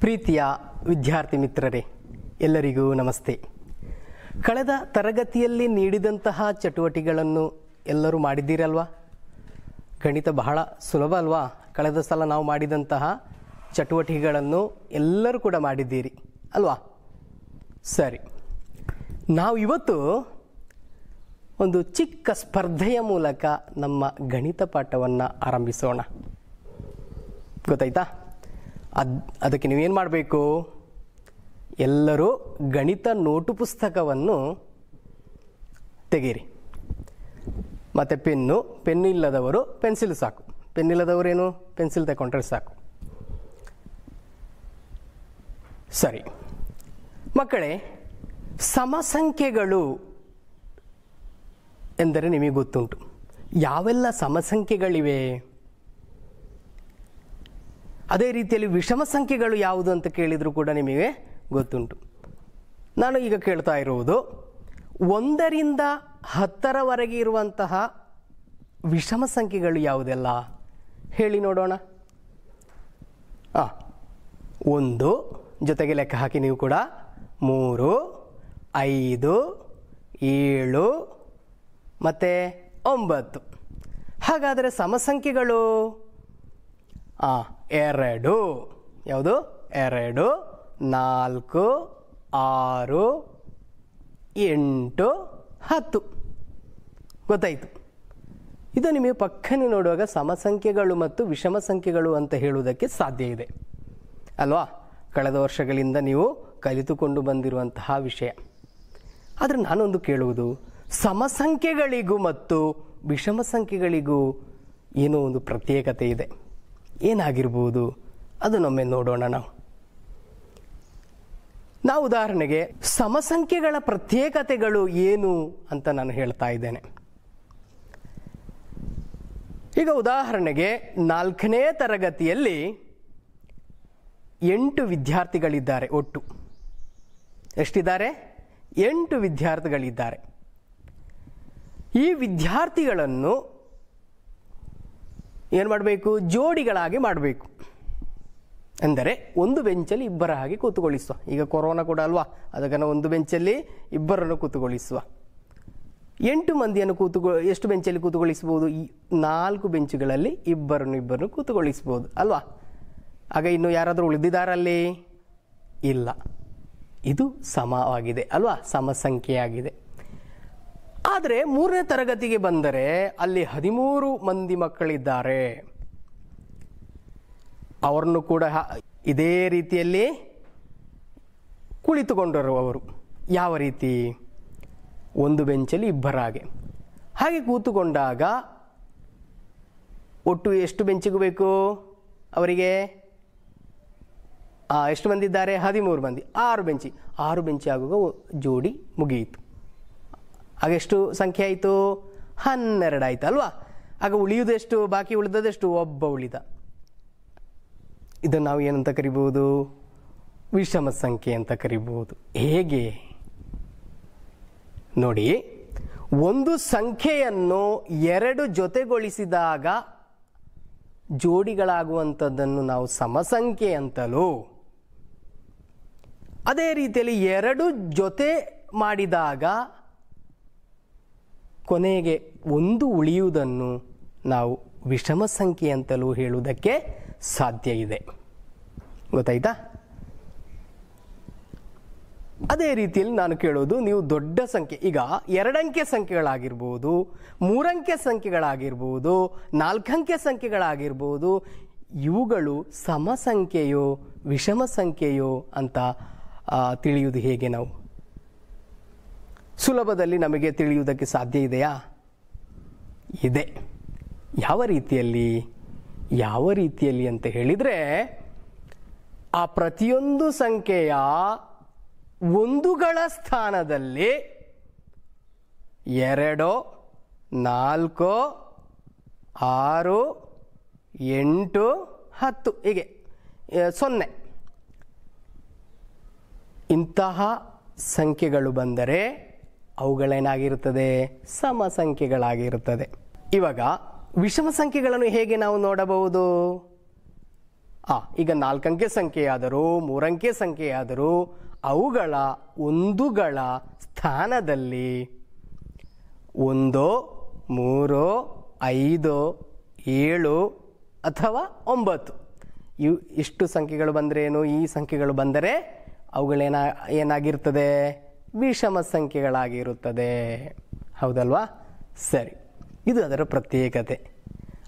ಪ್ರೀತಿಯ ವಿದ್ಯಾರ್ಥಿ ಮಿತ್ರರೇ, ಎಲ್ಲರಿಗೂ ನಮಸ್ತೆ. ಕಳೆದ ತರಗತಿಯಲ್ಲಿ ನೀಡಿದಂತಹ ಚಟುವಟಿಕೆಗಳನ್ನು ಎಲ್ಲರೂ ಮಾಡಿದ್ದೀರಲ್ವಾ? ಗಣಿತ ಬಹಳ ಸುಲಭ ಅಲ್ವಾ? ಕಳೆದ ಸಲ ನಾವು ಮಾಡಿದಂತಹ ಚಟುವಟಿಕೆಗಳನ್ನು ಎಲ್ಲರೂ ಕೂಡ ಮಾಡಿದ್ದೀರಿ ಅಲ್ವಾ? ಸರಿ, ನಾವು ಇವತ್ತು ಒಂದು ಚಿಕ್ಕ ಸ್ಪರ್ಧೆಯ ಮೂಲಕ ನಮ್ಮ ಗಣಿತ ಪಾಠವನ್ನು ಆರಂಭಿಸೋಣ. ಗೊತ್ತಾಯ್ತಾ? ಅದಕ್ಕೆ ನೀವೇನು ಮಾಡಬೇಕು? ಎಲ್ಲರೂ ಗಣಿತ ನೋಟು ಪುಸ್ತಕವನ್ನು ತೆಗೀರಿ. ಮತ್ತು ಪೆನ್ನು ಇಲ್ಲದವರು ಪೆನ್ಸಿಲ್ ಸಾಕು. ಪೆನ್ನಿಲ್ಲದವರೇನು ಪೆನ್ಸಿಲ್ ತಗೊಂಡ್ರೆ ಸಾಕು. ಸರಿ ಮಕ್ಕಳೇ, ಸಮಸಂಖ್ಯೆಗಳು ಎಂದರೆ ನಿಮಗೆ ಗೊತ್ತುಂಟು. ಯಾವೆಲ್ಲ ಸಮಸಂಖ್ಯೆಗಳಿವೆ? ಅದೇ ರೀತಿಯಲ್ಲಿ ವಿಷಮ ಸಂಖ್ಯೆಗಳು ಯಾವುದು ಅಂತ ಕೇಳಿದರೂ ಕೂಡ ನಿಮಗೆ ಗೊತ್ತುಂಟು. ನಾನು ಈಗ ಕೇಳ್ತಾ ಇರುವುದು 1ರಿಂದ 10ರವರೆಗೆ ಇರುವಂತಹ ವಿಷಮ ಸಂಖ್ಯೆಗಳು ಯಾವುದೆಲ್ಲ ಹೇಳಿ ನೋಡೋಣ. 1 ಜೊತೆಗೆ ಲೆಕ್ಕ ಹಾಕಿ ನೀವು ಕೂಡ. 3, 5, 7 ಮತ್ತು 9. ಹಾಗಾದರೆ ಸಮಸಂಖ್ಯೆಗಳು 2, ಯಾವುದು? 2, 4, 6, 8, 10. ಗೊತ್ತಾಯಿತು? ಇದು ನಿಮಗೆ ಪಕ್ಕನೆ ನೋಡುವಾಗ ಸಮಸಂಖ್ಯೆಗಳು ಮತ್ತು ವಿಷಮ ಸಂಖ್ಯೆಗಳು ಅಂತ ಹೇಳುವುದಕ್ಕೆ ಸಾಧ್ಯ ಇದೆ ಅಲ್ವಾ? ಕಳೆದ ವರ್ಷಗಳಿಂದ ನೀವು ಕಲಿತುಕೊಂಡು ಬಂದಿರುವಂತಹ ವಿಷಯ. ಆದರೆ ನಾನೊಂದು ಕೇಳುವುದು, ಸಮಸಂಖ್ಯೆಗಳಿಗೂ ಮತ್ತು ವಿಷಮ ಸಂಖ್ಯೆಗಳಿಗೂ ಏನೋ ಒಂದು ಪ್ರತ್ಯೇಕತೆ ಇದೆ. ಏನಾಗಿರ್ಬೋದು ಅದನ್ನೊಮ್ಮೆ ನೋಡೋಣ. ನಾವು ಉದಾಹರಣೆಗೆ ಸಮಸಂಖ್ಯೆಗಳ ಪ್ರತ್ಯೇಕತೆಗಳು ಏನು ಅಂತ ನಾನು ಹೇಳ್ತಾ ಇದ್ದೇನೆ. ಈಗ ಉದಾಹರಣೆಗೆ 4ನೇ ತರಗತಿಯಲ್ಲಿ 8 ವಿದ್ಯಾರ್ಥಿಗಳಿದ್ದಾರೆ. ಒಟ್ಟು ಎಷ್ಟಿದ್ದಾರೆ? 8 ವಿದ್ಯಾರ್ಥಿಗಳಿದ್ದಾರೆ. ಈ ವಿದ್ಯಾರ್ಥಿಗಳನ್ನು ಏನು ಮಾಡಬೇಕು? ಜೋಡಿಗಳಾಗಿ ಮಾಡಬೇಕು. ಅಂದರೆ ಒಂದು ಬೆಂಚಲ್ಲಿ ಇಬ್ಬರ ಹಾಗೆ ಕೂತುಗೊಳಿಸುವ. ಈಗ ಕೊರೋನಾ ಕೂಡ ಅಲ್ವಾ, ಅದಕ್ಕೆ ಒಂದು ಬೆಂಚಲ್ಲಿ ಇಬ್ಬರನ್ನು ಕೂತುಗೊಳಿಸುವ. 8 ಮಂದಿಯನ್ನು ಎಷ್ಟು ಬೆಂಚಲ್ಲಿ ಕೂತುಗೊಳಿಸ್ಬೋದು? 4 ಬೆಂಚುಗಳಲ್ಲಿ ಇಬ್ಬರನ್ನು ಕೂತುಗೊಳಿಸ್ಬೋದು ಅಲ್ವಾ? ಆಗ ಇನ್ನು ಯಾರಾದರೂ ಉಳಿದಿದ್ದಾರಲ್ಲಿ? ಇಲ್ಲ. ಇದು ಸಮವಾಗಿದೆ ಅಲ್ವಾ? ಸಮಸಂಖ್ಯೆಯಾಗಿದೆ. ಆದರೆ 3ನೇ ತರಗತಿಗೆ ಬಂದರೆ ಅಲ್ಲಿ 13 ಮಂದಿ ಮಕ್ಕಳಿದ್ದಾರೆ. ಅವರನ್ನು ಕೂಡ ಇದೇ ರೀತಿಯಲ್ಲಿ ಕುಳಿತುಕೊಂಡರು. ಯಾವ ರೀತಿ? ಒಂದು ಬೆಂಚಲ್ಲಿ ಇಬ್ಬರ ಹಾಗೆ ಕೂತುಕೊಂಡಾಗ ಒಟ್ಟು ಎಷ್ಟು ಬೆಂಚಿಗೂ ಬೇಕು ಅವರಿಗೆ? ಎಷ್ಟು ಮಂದಿ ಇದ್ದಾರೆ? 13 ಮಂದಿ. 6 ಬೆಂಚಿ ಆಗುವಾಗ ಜೋಡಿ ಮುಗಿಯಿತು. ಆಗ ಎಷ್ಟು ಸಂಖ್ಯೆ ಆಯಿತು? 12 ಆಯಿತು ಅಲ್ವಾ? ಆಗ ಉಳಿಯುವುದೆಷ್ಟು? ಬಾಕಿ ಉಳಿದದೆಷ್ಟು? ಒಬ್ಬ ಉಳಿದ. ಇದನ್ನು ನಾವು ಏನಂತ ಕರಿಬಹುದು? ವಿಷಮ ಸಂಖ್ಯೆ ಅಂತ ಕರಿಬಹುದು. ಹೇಗೆ ನೋಡಿ, ಒಂದು ಸಂಖ್ಯೆಯನ್ನು 2 ಜೊತೆಗೊಳಿಸಿದಾಗ ಜೋಡಿಗಳಾಗುವಂಥದ್ದನ್ನು ನಾವು ಸಮಸಂಖ್ಯೆ ಅಂತಲೂ, ಅದೇ ರೀತಿಯಲ್ಲಿ 2 ಜೊತೆ ಮಾಡಿದಾಗ ಕೊನೆಗೆ 1 ಉಳಿಯುವುದನ್ನು ನಾವು ವಿಷಮ ಸಂಖ್ಯೆ ಅಂತಲೂ ಹೇಳುವುದಕ್ಕೆ ಸಾಧ್ಯ ಇದೆ. ಗೊತ್ತಾಯ್ತಾ? ಅದೇ ರೀತಿಯಲ್ಲಿ ನಾನು ಕೇಳೋದು, ನೀವು ದೊಡ್ಡ ಸಂಖ್ಯೆ, ಈಗ 2 ಅಂಕೆ ಸಂಖ್ಯೆಗಳಾಗಿರ್ಬೋದು, 3 ಅಂಕೆ ಸಂಖ್ಯೆಗಳಾಗಿರ್ಬೋದು, 4 ಅಂಕೆ ಸಂಖ್ಯೆಗಳಾಗಿರ್ಬೋದು, ಇವುಗಳು ಸಮಸಂಖ್ಯೆಯೋ ವಿಷಮ ಸಂಖ್ಯೆಯೋ ಅಂತ ತಿಳಿಯುವುದು ಹೇಗೆ? ನಾವು ಸುಲಭದಲ್ಲಿ ನಮಗೆ ತಿಳಿಯುವುದಕ್ಕೆ ಸಾಧ್ಯ ಇದೆಯಾ? ಇದೆ. ಯಾವ ರೀತಿಯಲ್ಲಿ ಅಂತ ಹೇಳಿದರೆ, ಆ ಪ್ರತಿಯೊಂದು ಸಂಖ್ಯೆಯ ಒಂದುಗಳ ಸ್ಥಾನದಲ್ಲಿ 2, 4, 6, 8, 10 ಹೀಗೆ 0 ಇಂತಹ ಸಂಖ್ಯೆಗಳು ಬಂದರೆ ಅವುಗಳೇನಾಗಿರುತ್ತದೆ? ಸಮ ಸಂಖ್ಯೆಗಳಾಗಿರುತ್ತದೆ. ಇವಾಗ ವಿಷಮ ಸಂಖ್ಯೆಗಳನ್ನು ಹೇಗೆ ನಾವು ನೋಡಬಹುದು? ಈಗ 4 ಅಂಕೆ ಸಂಖ್ಯೆಯಾದರೂ 3 ಅಂಕೆ ಸಂಖ್ಯೆಯಾದರೂ ಅವುಗಳ ಒಂದುಗಳ ಸ್ಥಾನದಲ್ಲಿ 1, 3, 5, 7 ಅಥವಾ 9 ಇಷ್ಟು ಸಂಖ್ಯೆಗಳು ಬಂದರೇನು, ಈ ಸಂಖ್ಯೆಗಳು ಬಂದರೆ ಏನಾಗಿರ್ತದೆ, ವಿಷಮ ಸಂಖ್ಯೆಗಳಾಗಿರುತ್ತದೆ. ಹೌದಲ್ವಾ? ಸರಿ, ಇದು ಅದರ ಪ್ರತ್ಯೇಕತೆ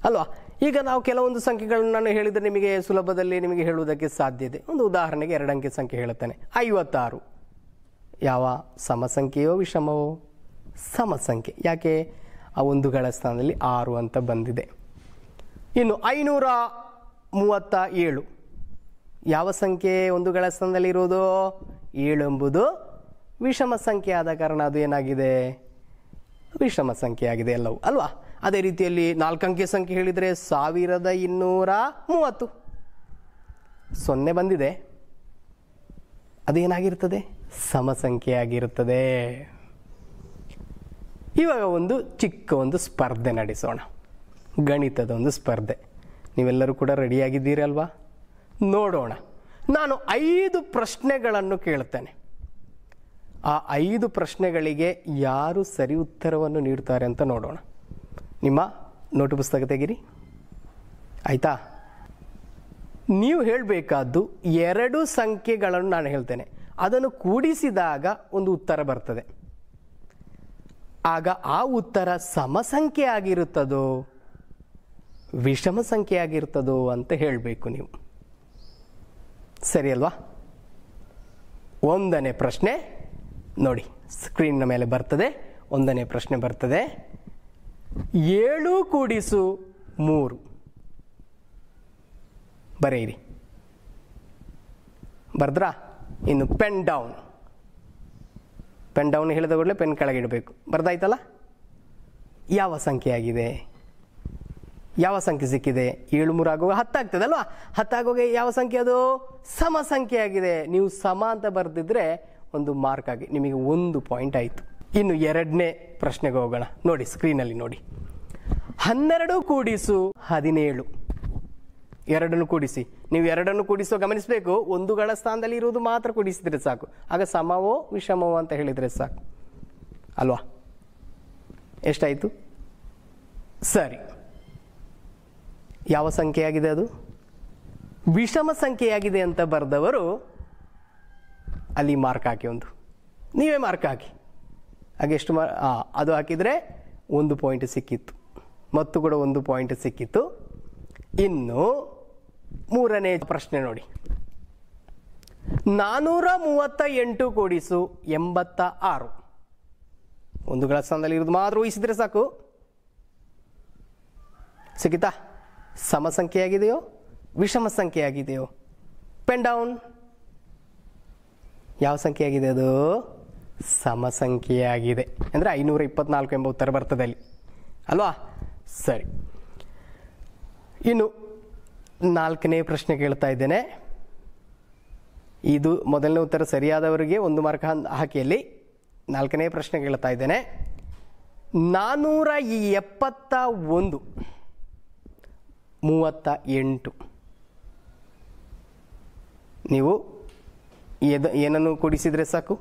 ಅಲ್ವಾ. ಈಗ ನಾವು ಕೆಲವೊಂದು ಸಂಖ್ಯೆಗಳನ್ನು ನಾನು ಹೇಳಿದರೆ ನಿಮಗೆ ಸುಲಭದಲ್ಲಿ ನಿಮಗೆ ಹೇಳುವುದಕ್ಕೆ ಸಾಧ್ಯತೆ. ಒಂದು ಉದಾಹರಣೆಗೆ 2 ಅಂಕೆ ಸಂಖ್ಯೆ ಹೇಳುತ್ತಾನೆ, 56. ಯಾವ ಸಮಸಂಖ್ಯೆಯೋ ವಿಷಮವೋ? ಸಮಸಂಖ್ಯೆ. ಯಾಕೆ? ಆ ಒಂದುಗಳ ಸ್ಥಾನದಲ್ಲಿ 6 ಅಂತ ಬಂದಿದೆ. ಇನ್ನು 537 ಯಾವ ಸಂಖ್ಯೆ ಒಂದುಗಳ ಸ್ಥಾನದಲ್ಲಿ ಇರುವುದು? 7 ಎಂಬುದು ವಿಷಮ ಸಂಖ್ಯೆ ಆದ ಕಾರಣ ಅದು ಏನಾಗಿದೆ? ವಿಷಮ ಸಂಖ್ಯೆ ಆಗಿದೆ ಎಲ್ಲವೂ ಅಲ್ವಾ. ಅದೇ ರೀತಿಯಲ್ಲಿ 4 ಅಂಕೆ ಸಂಖ್ಯೆ ಹೇಳಿದರೆ 1230 0 ಬಂದಿದೆ, ಅದೇನಾಗಿರ್ತದೆ? ಸಮಸಂಖ್ಯೆಯಾಗಿರುತ್ತದೆ. ಇವಾಗ ಒಂದು ಚಿಕ್ಕ ಒಂದು ಸ್ಪರ್ಧೆ ನಡೆಸೋಣ, ಗಣಿತದ ಒಂದು ಸ್ಪರ್ಧೆ. ನೀವೆಲ್ಲರೂ ಕೂಡ ರೆಡಿಯಾಗಿದ್ದೀರಲ್ವಾ? ನೋಡೋಣ. ನಾನು 5 ಪ್ರಶ್ನೆಗಳನ್ನು ಕೇಳ್ತೇನೆ. ಆ 5 ಪ್ರಶ್ನೆಗಳಿಗೆ ಯಾರು ಸರಿ ಉತ್ತರವನ್ನು ನೀಡ್ತಾರೆ ಅಂತ ನೋಡೋಣ. ನಿಮ್ಮ ನೋಟು ಪುಸ್ತಕ ತೆಗಿರಿ, ಆಯಿತಾ? ನೀವು ಹೇಳಬೇಕಾದ್ದು 2 ಸಂಖ್ಯೆಗಳನ್ನು ನಾನು ಹೇಳ್ತೇನೆ, ಅದನ್ನು ಕೂಡಿಸಿದಾಗ ಒಂದು ಉತ್ತರ ಬರ್ತದೆ. ಆಗ ಆ ಉತ್ತರ ಸಮಸಂಖ್ಯೆ ಆಗಿರುತ್ತದೋ ವಿಷಮ ಸಂಖ್ಯೆ ಆಗಿರ್ತದೋ ಅಂತ ಹೇಳಬೇಕು ನೀವು. ಸರಿ ಅಲ್ವಾ? 1ನೇ ಪ್ರಶ್ನೆ ನೋಡಿ, ಸ್ಕ್ರೀನ್ನ ಮೇಲೆ ಬರ್ತದೆ. 1ನೇ ಪ್ರಶ್ನೆ ಬರ್ತದೆ, 7 ಕೂಡಿಸು 3 ಬರೆಯಿರಿ. ಬರ್ದ್ರಾ? ಇನ್ನು ಪೆನ್ ಡೌನ್ ಹೇಳಿದ ಕೂಡಲೇ ಪೆನ್ ಕೆಳಗಿಡಬೇಕು. ಬರ್ದಾಯ್ತಲ್ಲ? ಯಾವ ಸಂಖ್ಯೆ ಆಗಿದೆ? ಯಾವ ಸಂಖ್ಯೆ ಸಿಕ್ಕಿದೆ? 7 3 ಆಗುವಾಗ 10 ಆಗ್ತದೆ ಅಲ್ವಾ? 10 ಆಗುವಾಗ ಯಾವ ಸಂಖ್ಯೆ ಅದು? ಸಮ ಸಂಖ್ಯೆ ಆಗಿದೆ. ನೀವು ಸಮ ಅಂತ ಬರೆದಿದ್ರೆ ಒಂದು ಮಾರ್ಕ್ ಆಗಿ ನಿಮಗೆ 1 ಪಾಯಿಂಟ್ ಆಯಿತು. ಇನ್ನು 2ನೇ ಪ್ರಶ್ನೆಗೆ ಹೋಗೋಣ. ನೋಡಿ, ಸ್ಕ್ರೀನಲ್ಲಿ ನೋಡಿ, 12 ಕೂಡಿಸು 17. 2 ಕೂಡಿಸಿ. ನೀವು 2 ಕೂಡಿಸೋ ಗಮನಿಸಬೇಕು, ಒಂದುಗಳ ಸ್ಥಾನದಲ್ಲಿ ಇರುವುದು ಮಾತ್ರ ಕೂಡಿಸಿದ್ರೆ ಸಾಕು. ಆಗ ಸಮವೋ ವಿಷಮವೋ ಅಂತ ಹೇಳಿದರೆ ಸಾಕು ಅಲ್ವಾ? ಎಷ್ಟಾಯಿತು? ಸರಿ, ಯಾವ ಸಂಖ್ಯೆಯಾಗಿದೆ ಅದು? ವಿಷಮ ಸಂಖ್ಯೆಯಾಗಿದೆ ಅಂತ ಬರೆದವರು ಅಲ್ಲಿ ಮಾರ್ಕ್ ಹಾಕಿ, ಒಂದು ನೀವೇ ಮಾರ್ಕ್ ಹಾಕಿ. ಹಾಗೆ ಎಷ್ಟು ಅದು ಹಾಕಿದರೆ 1 ಪಾಯಿಂಟ್ ಸಿಕ್ಕಿತ್ತು, ಮತ್ತು ಕೂಡ 1 ಪಾಯಿಂಟ್ ಸಿಕ್ಕಿತ್ತು. ಇನ್ನು 3ನೇ ಪ್ರಶ್ನೆ ನೋಡಿ, 438 ಕೂಡಿಸು 86. ಒಂದುಗಳ ಸ್ಥಾನದಲ್ಲಿ ಇರೋದು ಮಾತ್ರ ಊಹಿಸಿದ್ರೆ ಸಾಕು. ಸಿಕ್ಕಿತಾ? ಸಮ ಸಂಖ್ಯೆಯಾಗಿದೆಯೋ ವಿಷಮ ಸಂಖ್ಯೆಯಾಗಿದೆಯೋ? Pen down. ಯಾವ ಸಂಖ್ಯೆ ಆಗಿದೆ ಅದು? ಸಮ ಸಂಖ್ಯೆಯಾಗಿದೆ. ಅಂದರೆ 524 ಎಂಬ ಉತ್ತರ ಬರ್ತದೆ ಅಲ್ಲಿ ಅಲ್ವಾ? ಸರಿ, ಇನ್ನು 4ನೇ ಪ್ರಶ್ನೆ ಕೇಳ್ತಾ ಇದ್ದೇನೆ. ಇದು ಮೊದಲನೇ ಉತ್ತರ ಸರಿಯಾದವರಿಗೆ 1 ಮಾರ್ಕ್ ಹಾಕಿ. ಅಲ್ಲಿ 4ನೇ ಪ್ರಶ್ನೆ ಕೇಳ್ತಾ ಇದ್ದೇನೆ. 471 38. ನೀವು ಏನನ್ನು ಕೂಡಿಸಿದ್ರೆ ಸಾಕು?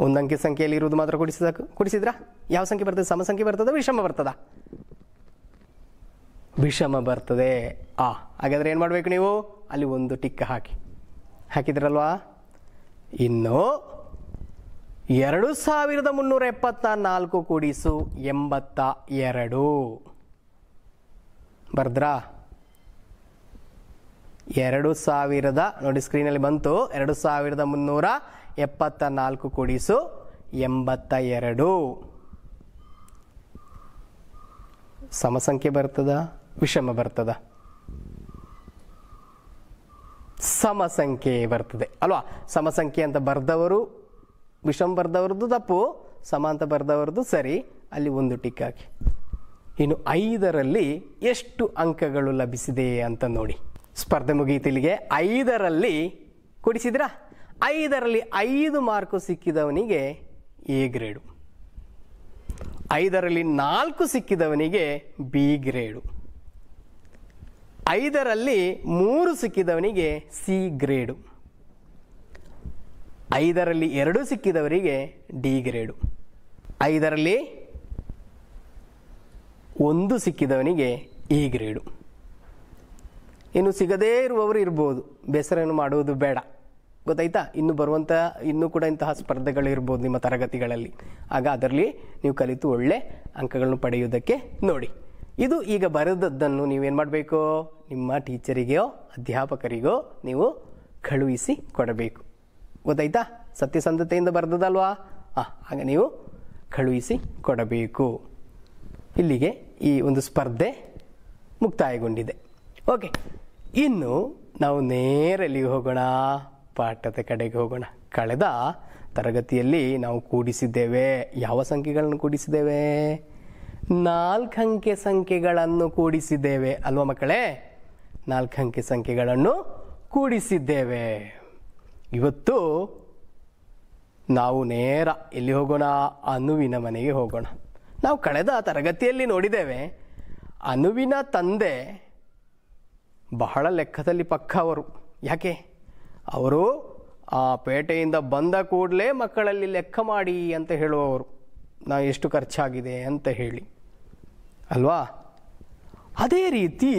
1 ಅಂಕೆ ಸಂಖ್ಯೆಯಲ್ಲಿ ಇರುವುದು ಮಾತ್ರ ಕೂಡಿಸಿದ್ರೆ ಕೂಡಿಸಿದ್ರಾ? ಯಾವ ಸಂಖ್ಯೆ ಬರ್ತದೆ? ಸಮ ಸಂಖ್ಯೆ ಬರ್ತದ ವಿಷಮ ಬರ್ತದ? ವಿಷಮ ಬರ್ತದೆ. ಹಾಗಾದ್ರೆ ಏನು ಮಾಡಬೇಕು ನೀವು? ಅಲ್ಲಿ 1 ಟಿಕ್ ಹಾಕಿದ್ರಲ್ವಾ? ಇನ್ನು 2374 ಕೂಡಿಸು 82 ಬರ್ದ್ರಾ? 2000 ನೋಡಿ, ಸ್ಕ್ರೀನಲ್ಲಿ ಬಂತು. 2374 ಕೂಡಿಸು 82 ಸಮಸಂಖ್ಯೆ ಬರ್ತದ ವಿಷಮ ಬರ್ತದ? ಸಮಸಂಖ್ಯೆ ಬರ್ತದೆ ಅಲ್ವಾ? ಸಮಸಂಖ್ಯೆ ಅಂತ ಬರ್ದವರು ವಿಷಮ ಬರ್ದವ್ರದ್ದು ತಪ್ಪು, ಸಮ ಅಂತ ಬರ್ದವ್ರದ್ದು ಸರಿ. ಅಲ್ಲಿ 1 ಟಿಕ್ ಹಾಕಿ. ಇನ್ನು 5ರಲ್ಲಿ ಎಷ್ಟು ಅಂಕಗಳು ಲಭಿಸಿದೆ ಅಂತ ನೋಡಿ. ಸ್ಪರ್ಧೆ ಮುಗಿಯಿತಿಲ್ಲಿಗೆ. 5ರಲ್ಲಿ ಕೂಡಿಸಿದ್ರಾ? 5ರಲ್ಲಿ 5 ಮಾರ್ಕು ಸಿಕ್ಕಿದವನಿಗೆ ಎ ಗ್ರೇಡು, 5ರಲ್ಲಿ 4 ಸಿಕ್ಕಿದವನಿಗೆ ಬಿ ಗ್ರೇಡು, 5ರಲ್ಲಿ 3 ಸಿಕ್ಕಿದವನಿಗೆ ಸಿ ಗ್ರೇಡು, 5ರಲ್ಲಿ 2 ಸಿಕ್ಕಿದವರಿಗೆ ಡಿ ಗ್ರೇಡು, 5ರಲ್ಲಿ 1 ಸಿಕ್ಕಿದವನಿಗೆ ಇ ಗ್ರೇಡು. ಇನ್ನು ಸಿಗದೇ ಇರುವವರು ಇರ್ಬೋದು, ಬೇಸರವನ್ನು ಮಾಡುವುದು ಬೇಡ, ಗೊತ್ತಾಯ್ತಾ? ಇನ್ನೂ ಕೂಡ ಇಂತಹ ಸ್ಪರ್ಧೆಗಳು ಇರ್ಬೋದು ನಿಮ್ಮ ತರಗತಿಗಳಲ್ಲಿ. ಆಗ ಅದರಲ್ಲಿ ನೀವು ಕಲಿತು ಒಳ್ಳೆ ಅಂಕಗಳನ್ನು ಪಡೆಯುವುದಕ್ಕೆ ನೋಡಿ. ಇದು ಈಗ ಬರೆದದ್ದನ್ನು ನೀವೇನು ಮಾಡಬೇಕು, ನಿಮ್ಮ ಟೀಚರಿಗೋ ಅಧ್ಯಾಪಕರಿಗೋ ನೀವು ಕಳುಹಿಸಿ ಕೊಡಬೇಕು, ಗೊತ್ತಾಯ್ತಾ? ಸತ್ಯಸಂಧತೆಯಿಂದ ಬರೆದದಲ್ವಾ? ಆಗ ನೀವು ಕಳುಹಿಸಿ ಕೊಡಬೇಕು. ಇಲ್ಲಿಗೆ ಈ ಒಂದು ಸ್ಪರ್ಧೆ ಮುಕ್ತಾಯಗೊಂಡಿದೆ. ಓಕೆ, ಇನ್ನು ನಾವು ನೇರಲ್ಲಿ ಹೋಗೋಣ, ಪಾಠದ ಕಡೆಗೆ ಹೋಗೋಣ. ಕಳೆದ ತರಗತಿಯಲ್ಲಿ ನಾವು ಕೂಡಿಸಿದ್ದೇವೆ. ಯಾವ ಸಂಖ್ಯೆಗಳನ್ನು ಕೂಡಿಸಿದ್ದೇವೆ? 4 ಅಂಕೆ ಸಂಖ್ಯೆಗಳನ್ನು ಕೂಡಿಸಿದ್ದೇವೆ ಅಲ್ವಾ ಮಕ್ಕಳೇ? 4 ಅಂಕೆ ಸಂಖ್ಯೆಗಳನ್ನು ಕೂಡಿಸಿದ್ದೇವೆ. ಇವತ್ತು ನಾವು ನೇರ ಎಲ್ಲಿ ಹೋಗೋಣ? ಅನುವಿನ ಮನೆಗೆ ಹೋಗೋಣ. ನಾವು ಕಳೆದ ತರಗತಿಯಲ್ಲಿ ನೋಡಿದ್ದೇವೆ, ಅನುವಿನ ತಂದೆ ಬಹಳ ಲೆಕ್ಕದಲ್ಲಿ ಪಕ್ಕ ಅವರು. ಯಾಕೆ? ಅವರು ಆ ಪೇಟೆಯಿಂದ ಬಂದ ಕೂಡಲೇ ಮಕ್ಕಳಲ್ಲಿ ಲೆಕ್ಕ ಮಾಡಿ ಅಂತ ಹೇಳುವವರು, ನಾವು ಎಷ್ಟು ಖರ್ಚಾಗಿದೆ ಅಂತ ಹೇಳಿ ಅಲ್ವಾ? ಅದೇ ರೀತಿ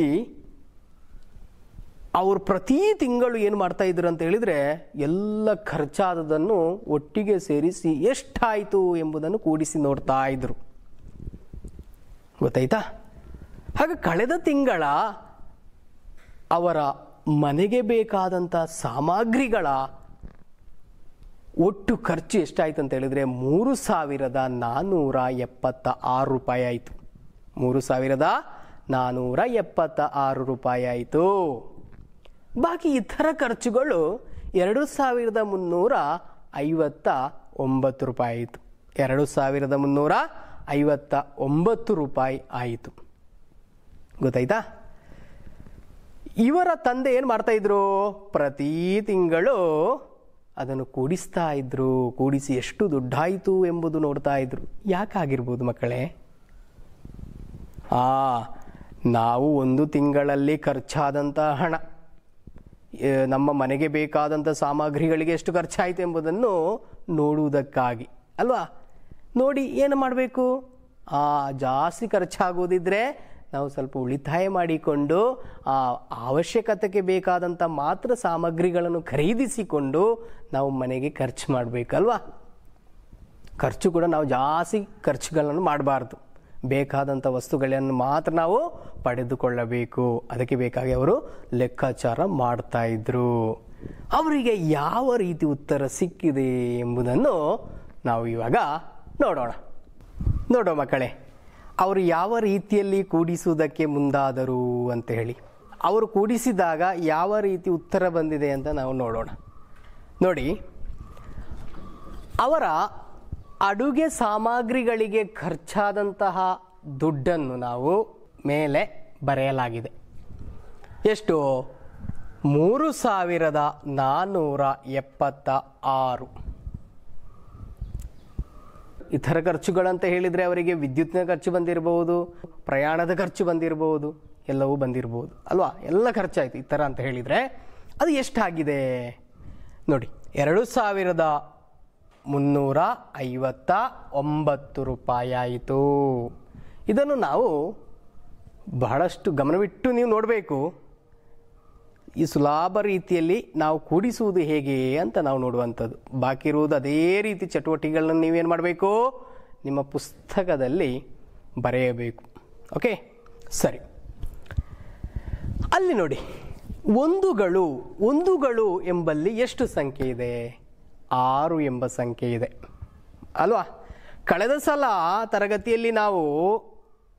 ಅವರು ಪ್ರತಿ ತಿಂಗಳು ಏನು ಮಾಡ್ತಾ ಇದ್ರು ಅಂತ ಹೇಳಿದರೆ, ಎಲ್ಲ ಖರ್ಚಾದದನ್ನು ಒಟ್ಟಿಗೆ ಸೇರಿಸಿ ಎಷ್ಟಾಯಿತು ಎಂಬುದನ್ನು ಕೂಡಿಸಿ ನೋಡ್ತಾ ಇದ್ರು, ಗೊತ್ತಾಯ್ತಾ? ಹಾಗೆ ಕಳೆದ ತಿಂಗಳ ಅವರ ಮನೆಗೆ ಬೇಕಾದಂಥ ಸಾಮಗ್ರಿಗಳ ಒಟ್ಟು ಖರ್ಚು ಎಷ್ಟಾಯಿತು ಅಂತ ಹೇಳಿದರೆ 3,476 ರೂಪಾಯಿ ಆಯಿತು. 3,476 ರೂಪಾಯಿ ಆಯಿತು. ಬಾಕಿ ಇತರ ಖರ್ಚುಗಳು 2,359 ರೂಪಾಯಿ ಆಯಿತು. 2,359 ರೂಪಾಯಿ ಆಯಿತು, ಗೊತ್ತಾಯ್ತಾ? ಇವರ ತಂದೆ ಏನು ಮಾಡ್ತಾ ಇದ್ರು? ಪ್ರತಿ ತಿಂಗಳು ಅದನ್ನು ಕೂಡಿಸ್ತಾ ಇದ್ರು. ಕೂಡಿಸಿ ಎಷ್ಟು ದುಡ್ಡಾಯಿತು ಎಂಬುದು ನೋಡ್ತಾ ಇದ್ರು. ಯಾಕಾಗಿರ್ಬೋದು ಮಕ್ಕಳೇ? ನಾವು ಒಂದು ತಿಂಗಳಲ್ಲಿ ಖರ್ಚಾದಂಥ ಹಣ, ನಮ್ಮ ಮನೆಗೆ ಬೇಕಾದಂಥ ಸಾಮಗ್ರಿಗಳಿಗೆ ಎಷ್ಟು ಖರ್ಚಾಯಿತು ಎಂಬುದನ್ನು ನೋಡುವುದಕ್ಕಾಗಿ ಅಲ್ವಾ? ನೋಡಿ ಏನು ಮಾಡಬೇಕು? ಜಾಸ್ತಿ ಖರ್ಚಾಗೋದಿದ್ರೆ ನಾವು ಸ್ವಲ್ಪ ಉಳಿತಾಯ ಮಾಡಿಕೊಂಡು ಆ ಅವಶ್ಯಕತೆಗೆ ಬೇಕಾದಂಥ ಮಾತ್ರ ಸಾಮಗ್ರಿಗಳನ್ನು ಖರೀದಿಸಿಕೊಂಡು ನಾವು ಮನೆಗೆ ಖರ್ಚು ಮಾಡಬೇಕಲ್ವಾ? ಖರ್ಚು ಕೂಡ ನಾವು ಜಾಸ್ತಿ ಖರ್ಚುಗಳನ್ನು ಮಾಡಬಾರ್ದು. ಬೇಕಾದಂಥ ವಸ್ತುಗಳನ್ನು ಮಾತ್ರ ನಾವು ಪಡೆದುಕೊಳ್ಳಬೇಕು. ಅದಕ್ಕೆ ಬೇಕಾಗಿ ಅವರು ಲೆಕ್ಕಾಚಾರ ಮಾಡ್ತಾ ಇದ್ರು. ಅವರಿಗೆ ಯಾವ ರೀತಿ ಉತ್ತರ ಸಿಕ್ಕಿದೆ ಎಂಬುದನ್ನು ನಾವು ಇವಾಗ ನೋಡೋ ಮಕ್ಕಳೇ. ಅವರು ಯಾವ ರೀತಿಯಲ್ಲಿ ಕೂಡಿಸುವುದಕ್ಕೆ ಮುಂದಾದರು ಅಂತ ಹೇಳಿ, ಅವರು ಕೂಡಿಸಿದಾಗ ಯಾವ ರೀತಿ ಉತ್ತರ ಬಂದಿದೆ ಅಂತ ನಾವು ನೋಡೋಣ. ನೋಡಿ, ಅವರ ಅಡುಗೆ ಸಾಮಗ್ರಿಗಳಿಗೆ ಖರ್ಚಾದಂತಹ ದುಡ್ಡನ್ನು ನಾವು ಮೇಲೆ ಬರೆಯಲಾಗಿದೆ. ಎಷ್ಟು? 3,476. ಇತರ ಖರ್ಚುಗಳಂತ ಹೇಳಿದರೆ ಅವರಿಗೆ ವಿದ್ಯುತ್ನ ಖರ್ಚು ಬಂದಿರಬಹುದು, ಪ್ರಯಾಣದ ಖರ್ಚು ಬಂದಿರಬಹುದು, ಎಲ್ಲವೂ ಬಂದಿರಬಹುದು ಅಲ್ವಾ? ಎಲ್ಲ ಖರ್ಚಾಯಿತು. ಈ ಥರ ಅಂತ ಹೇಳಿದರೆ ಅದು ಎಷ್ಟಾಗಿದೆ ನೋಡಿ, 2,359 ರೂಪಾಯಿ ಆಯಿತು. ಇದನ್ನು ನಾವು ಬಹಳಷ್ಟು ಗಮನವಿಟ್ಟು ನೀವು ನೋಡಬೇಕು. ಈ ಸುಲಭ ರೀತಿಯಲ್ಲಿ ನಾವು ಕೂಡಿಸುವುದು ಹೇಗೆ ಅಂತ ನಾವು ನೋಡುವಂಥದ್ದು. ಬಾಕಿ ಇರುವುದು ಅದೇ ರೀತಿ ಚಟುವಟಿಕೆಗಳನ್ನು ನೀವೇನು ಮಾಡಬೇಕು? ನಿಮ್ಮ ಪುಸ್ತಕದಲ್ಲಿ ಬರೆಯಬೇಕು. ಓಕೆ, ಸರಿ. ಅಲ್ಲಿ ನೋಡಿ, ಒಂದುಗಳು ಎಂಬಲ್ಲಿ ಎಷ್ಟು ಸಂಖ್ಯೆ ಇದೆ? 6 ಎಂಬ ಸಂಖ್ಯೆ ಇದೆ ಅಲ್ವಾ? ಕಳೆದ ಸಲ ತರಗತಿಯಲ್ಲಿ ನಾವು